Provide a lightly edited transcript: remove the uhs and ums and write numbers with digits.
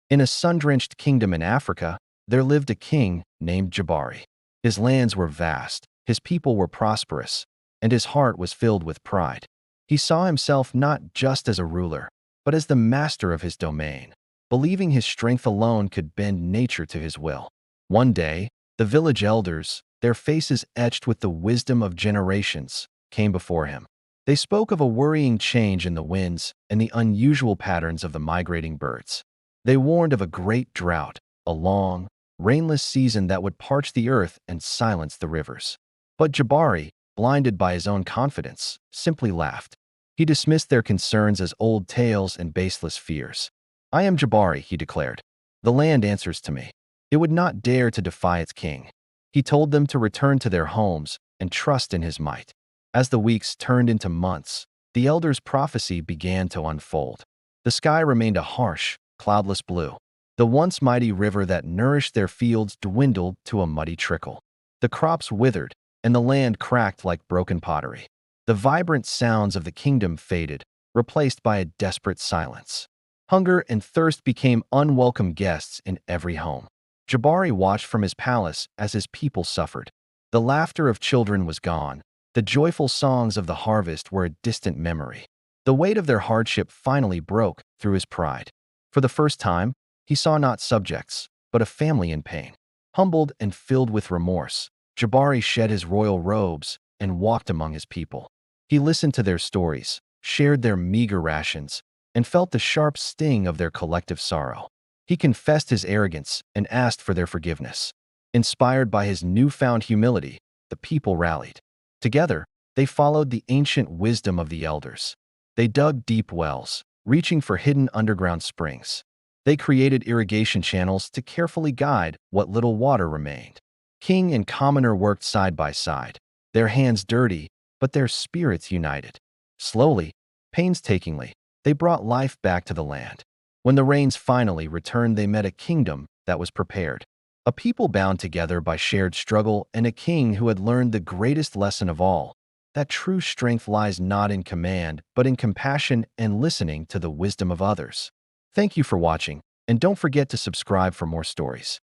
In a sun-drenched kingdom in Africa, there lived a king named Jabari. His lands were vast, his people were prosperous, and his heart was filled with pride. He saw himself not just as a ruler, but as the master of his domain, believing his strength alone could bend nature to his will. One day, the village elders, their faces etched with the wisdom of generations, came before him. They spoke of a worrying change in the winds and the unusual patterns of the migrating birds. They warned of a great drought, a long, rainless season that would parch the earth and silence the rivers. But Jabari, blinded by his own confidence, simply laughed. He dismissed their concerns as old tales and baseless fears. "I am Jabari," he declared. "The land answers to me." It would not dare to defy its king. He told them to return to their homes and trust in his might. As the weeks turned into months, the elders' prophecy began to unfold. The sky remained a harsh, cloudless blue. The once mighty river that nourished their fields dwindled to a muddy trickle. The crops withered, and the land cracked like broken pottery. The vibrant sounds of the kingdom faded, replaced by a desperate silence. Hunger and thirst became unwelcome guests in every home. Jabari watched from his palace as his people suffered. The laughter of children was gone. The joyful songs of the harvest were a distant memory. The weight of their hardship finally broke through his pride. For the first time, he saw not subjects, but a family in pain. Humbled and filled with remorse, Jabari shed his royal robes and walked among his people. He listened to their stories, shared their meager rations, and felt the sharp sting of their collective sorrow. He confessed his arrogance and asked for their forgiveness. Inspired by his newfound humility, the people rallied. Together, they followed the ancient wisdom of the elders. They dug deep wells, reaching for hidden underground springs. They created irrigation channels to carefully guide what little water remained. King and commoner worked side by side, their hands dirty, but their spirits united. Slowly, painstakingly, they brought life back to the land. When the rains finally returned, they met a kingdom that was prepared. A people bound together by shared struggle, and a king who had learned the greatest lesson of all, that true strength lies not in command, but in compassion and listening to the wisdom of others. Thank you for watching, and don't forget to subscribe for more stories.